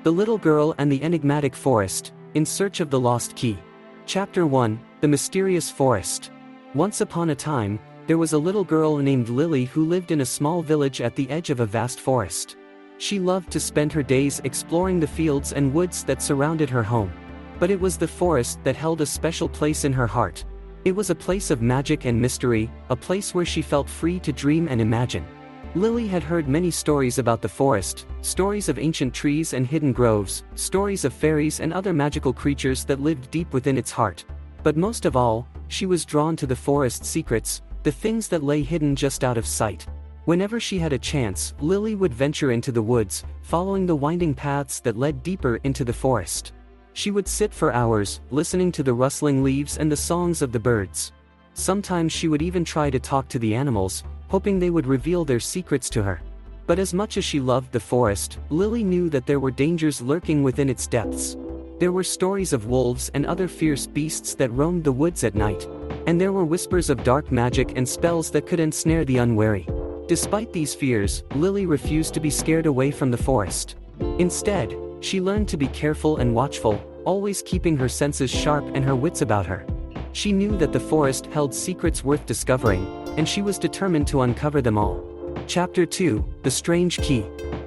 The Little Girl and the Enigmatic Forest, In Search of the Lost Key. Chapter 1, The Mysterious Forest. Once upon a time, there was a little girl named Lily who lived in a small village at the edge of a vast forest. She loved to spend her days exploring the fields and woods that surrounded her home. But it was the forest that held a special place in her heart. It was a place of magic and mystery, a place where she felt free to dream and imagine. Lily had heard many stories about the forest, stories of ancient trees and hidden groves, stories of fairies and other magical creatures that lived deep within its heart. But most of all, she was drawn to the forest's secrets, the things that lay hidden just out of sight. Whenever she had a chance, Lily would venture into the woods, following the winding paths that led deeper into the forest. She would sit for hours, listening to the rustling leaves and the songs of the birds. Sometimes she would even try to talk to the animals, hoping they would reveal their secrets to her. But as much as she loved the forest, Lily knew that there were dangers lurking within its depths. There were stories of wolves and other fierce beasts that roamed the woods at night. And there were whispers of dark magic and spells that could ensnare the unwary. Despite these fears, Lily refused to be scared away from the forest. Instead, she learned to be careful and watchful, always keeping her senses sharp and her wits about her. She knew that the forest held secrets worth discovering, and she was determined to uncover them all. Chapter 2, The Strange Key.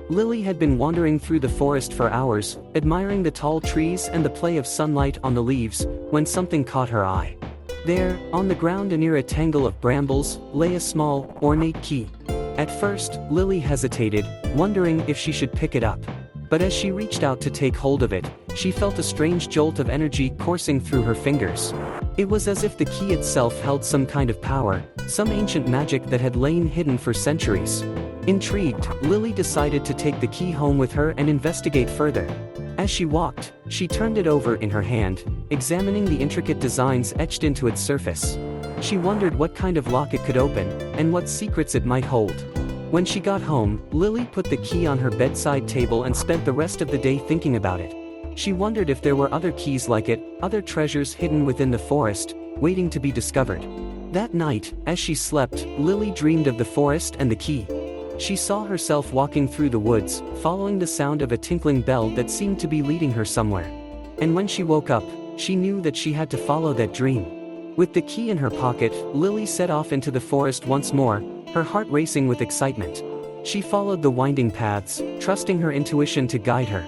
Lily had been wandering through the forest for hours, admiring the tall trees and the play of sunlight on the leaves, when something caught her eye. There, on the ground near a tangle of brambles, lay a small, ornate key. At first, Lily hesitated, wondering if she should pick it up. But as she reached out to take hold of it, she felt a strange jolt of energy coursing through her fingers. It was as if the key itself held some kind of power, some ancient magic that had lain hidden for centuries. Intrigued, Lily decided to take the key home with her and investigate further. As she walked, she turned it over in her hand, examining the intricate designs etched into its surface. She wondered what kind of lock it could open, and what secrets it might hold. When she got home, Lily put the key on her bedside table and spent the rest of the day thinking about it. She wondered if there were other keys like it, other treasures hidden within the forest, waiting to be discovered. That night, as she slept, Lily dreamed of the forest and the key. She saw herself walking through the woods, following the sound of a tinkling bell that seemed to be leading her somewhere. And when she woke up, she knew that she had to follow that dream. With the key in her pocket, Lily set off into the forest once more, her heart racing with excitement. She followed the winding paths, trusting her intuition to guide her.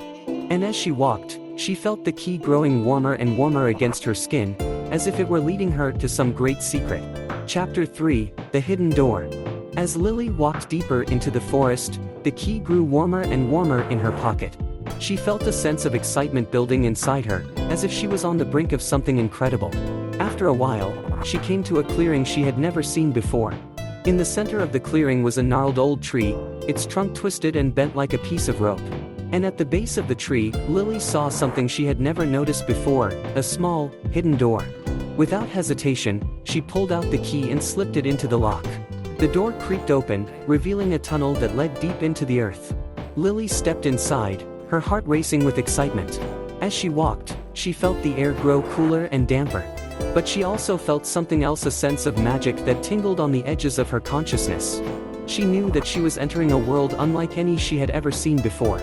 And as she walked, she felt the key growing warmer and warmer against her skin, as if it were leading her to some great secret. Chapter 3, The Hidden Door. As Lily walked deeper into the forest, the key grew warmer and warmer in her pocket. She felt a sense of excitement building inside her, as if she was on the brink of something incredible. After a while, she came to a clearing she had never seen before. In the center of the clearing was a gnarled old tree, its trunk twisted and bent like a piece of rope. And at the base of the tree, Lily saw something she had never noticed before, a small, hidden door. Without hesitation, she pulled out the key and slipped it into the lock. The door creaked open, revealing a tunnel that led deep into the earth. Lily stepped inside, her heart racing with excitement. As she walked, she felt the air grow cooler and damper. But she also felt something else, a sense of magic that tingled on the edges of her consciousness. She knew that she was entering a world unlike any she had ever seen before.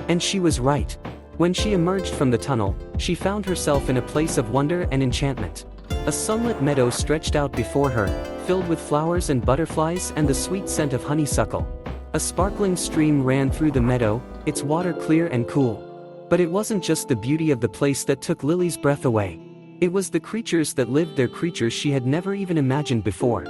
And she was right. When she emerged from the tunnel, she found herself in a place of wonder and enchantment. A sunlit meadow stretched out before her, filled with flowers and butterflies and the sweet scent of honeysuckle. A sparkling stream ran through the meadow, its water clear and cool. But it wasn't just the beauty of the place that took Lily's breath away. It was the creatures that lived there, creatures she had never even imagined before.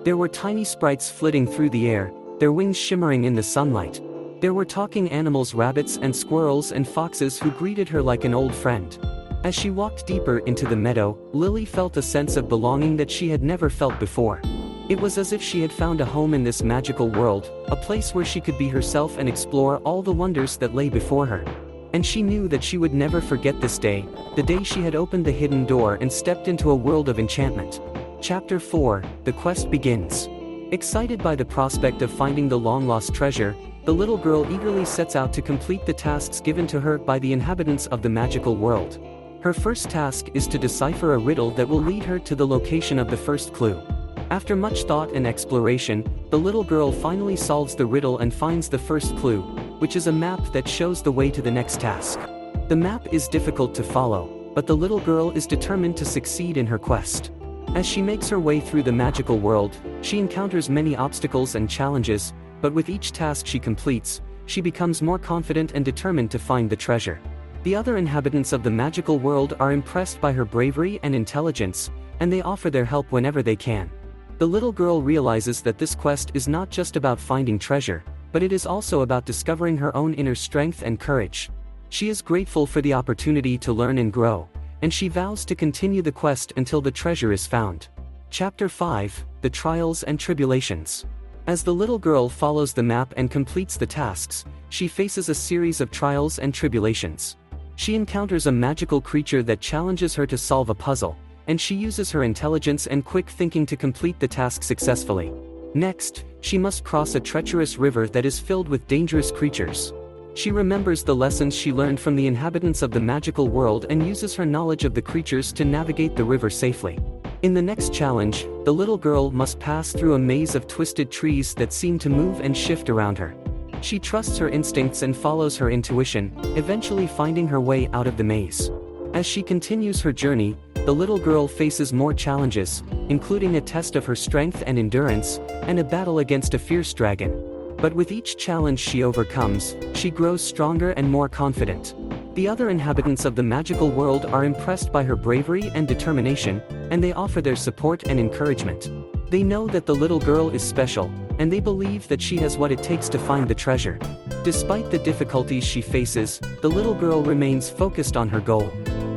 There were tiny sprites flitting through the air, their wings shimmering in the sunlight. There were talking animals, rabbits and squirrels and foxes who greeted her like an old friend. As she walked deeper into the meadow, Lily felt a sense of belonging that she had never felt before. It was as if she had found a home in this magical world, a place where she could be herself and explore all the wonders that lay before her. And she knew that she would never forget this day, the day she had opened the hidden door and stepped into a world of enchantment. Chapter 4, The Quest Begins. Excited by the prospect of finding the long-lost treasure, the little girl eagerly sets out to complete the tasks given to her by the inhabitants of the magical world. Her first task is to decipher a riddle that will lead her to the location of the first clue. After much thought and exploration, the little girl finally solves the riddle and finds the first clue, which is a map that shows the way to the next task. The map is difficult to follow, but the little girl is determined to succeed in her quest. As she makes her way through the magical world, she encounters many obstacles and challenges, but with each task she completes, she becomes more confident and determined to find the treasure. The other inhabitants of the magical world are impressed by her bravery and intelligence, and they offer their help whenever they can. The little girl realizes that this quest is not just about finding treasure, but it is also about discovering her own inner strength and courage. She is grateful for the opportunity to learn and grow, and she vows to continue the quest until the treasure is found. Chapter 5: The Trials and Tribulations. As the little girl follows the map and completes the tasks, she faces a series of trials and tribulations. She encounters a magical creature that challenges her to solve a puzzle, and she uses her intelligence and quick thinking to complete the task successfully. Next, she must cross a treacherous river that is filled with dangerous creatures. She remembers the lessons she learned from the inhabitants of the magical world and uses her knowledge of the creatures to navigate the river safely. In the next challenge, the little girl must pass through a maze of twisted trees that seem to move and shift around her. She trusts her instincts and follows her intuition, eventually finding her way out of the maze. As she continues her journey, the little girl faces more challenges, including a test of her strength and endurance, and a battle against a fierce dragon. But with each challenge she overcomes, she grows stronger and more confident. The other inhabitants of the magical world are impressed by her bravery and determination, and they offer their support and encouragement. They know that the little girl is special, and they believe that she has what it takes to find the treasure. Despite the difficulties she faces, the little girl remains focused on her goal.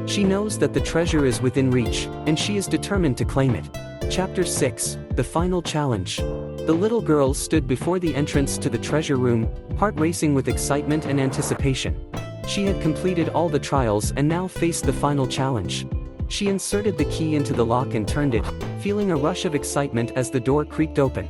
She knows that the treasure is within reach, and she is determined to claim it. Chapter 6: The Final Challenge. The little girl stood before the entrance to the treasure room, heart racing with excitement and anticipation. She had completed all the trials and now faced the final challenge. She inserted the key into the lock and turned it, feeling a rush of excitement as the door creaked open.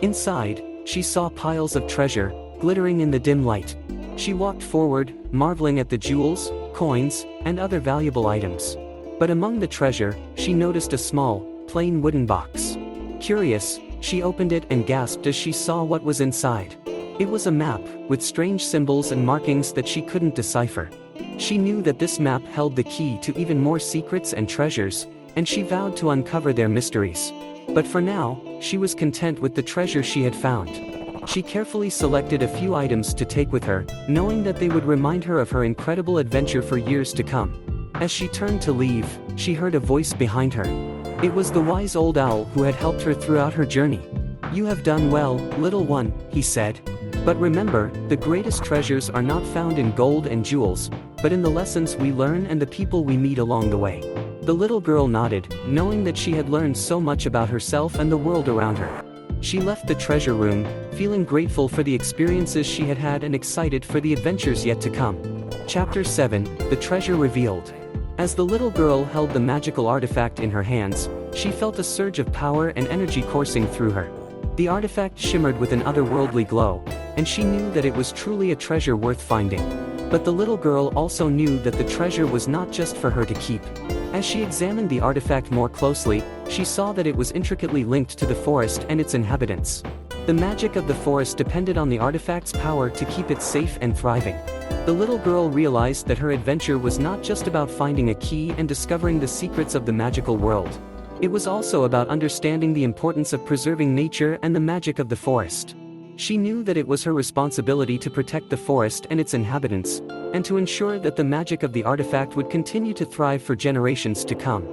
Inside, she saw piles of treasure, glittering in the dim light. She walked forward, marveling at the jewels, coins, and other valuable items. But among the treasure, she noticed a small, plain wooden box. Curious, she opened it and gasped as she saw what was inside. It was a map, with strange symbols and markings that she couldn't decipher. She knew that this map held the key to even more secrets and treasures, and she vowed to uncover their mysteries. But for now, she was content with the treasure she had found. She carefully selected a few items to take with her, knowing that they would remind her of her incredible adventure for years to come. As she turned to leave, she heard a voice behind her. It was the wise old owl who had helped her throughout her journey. "You have done well, little one," he said. "But remember, the greatest treasures are not found in gold and jewels, but in the lessons we learn and the people we meet along the way." The little girl nodded, knowing that she had learned so much about herself and the world around her. She left the treasure room, feeling grateful for the experiences she had had and excited for the adventures yet to come. Chapter 7: The Treasure Revealed. As the little girl held the magical artifact in her hands, she felt a surge of power and energy coursing through her. The artifact shimmered with an otherworldly glow, and she knew that it was truly a treasure worth finding. But the little girl also knew that the treasure was not just for her to keep. As she examined the artifact more closely, she saw that it was intricately linked to the forest and its inhabitants. The magic of the forest depended on the artifact's power to keep it safe and thriving. The little girl realized that her adventure was not just about finding a key and discovering the secrets of the magical world. It was also about understanding the importance of preserving nature and the magic of the forest. She knew that it was her responsibility to protect the forest and its inhabitants, and to ensure that the magic of the artifact would continue to thrive for generations to come.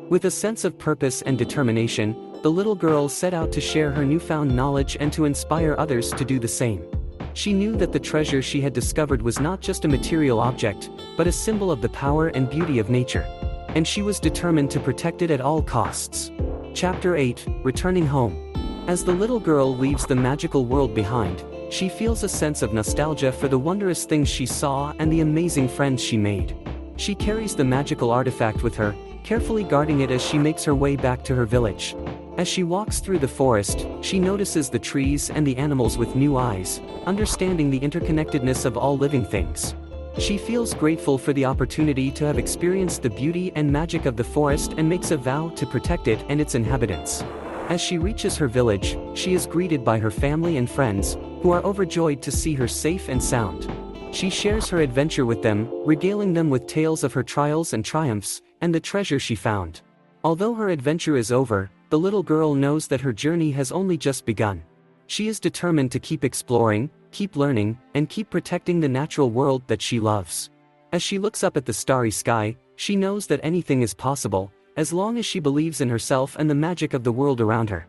With a sense of purpose and determination, the little girl set out to share her newfound knowledge and to inspire others to do the same. She knew that the treasure she had discovered was not just a material object, but a symbol of the power and beauty of nature. And she was determined to protect it at all costs. Chapter 8: Returning Home. As the little girl leaves the magical world behind, she feels a sense of nostalgia for the wondrous things she saw and the amazing friends she made. She carries the magical artifact with her, carefully guarding it as she makes her way back to her village. As she walks through the forest, she notices the trees and the animals with new eyes, understanding the interconnectedness of all living things. She feels grateful for the opportunity to have experienced the beauty and magic of the forest and makes a vow to protect it and its inhabitants. As she reaches her village, she is greeted by her family and friends, who are overjoyed to see her safe and sound. She shares her adventure with them, regaling them with tales of her trials and triumphs, and the treasure she found. Although her adventure is over, the little girl knows that her journey has only just begun. She is determined to keep exploring, keep learning, and keep protecting the natural world that she loves. As she looks up at the starry sky, she knows that anything is possible, as long as she believes in herself and the magic of the world around her.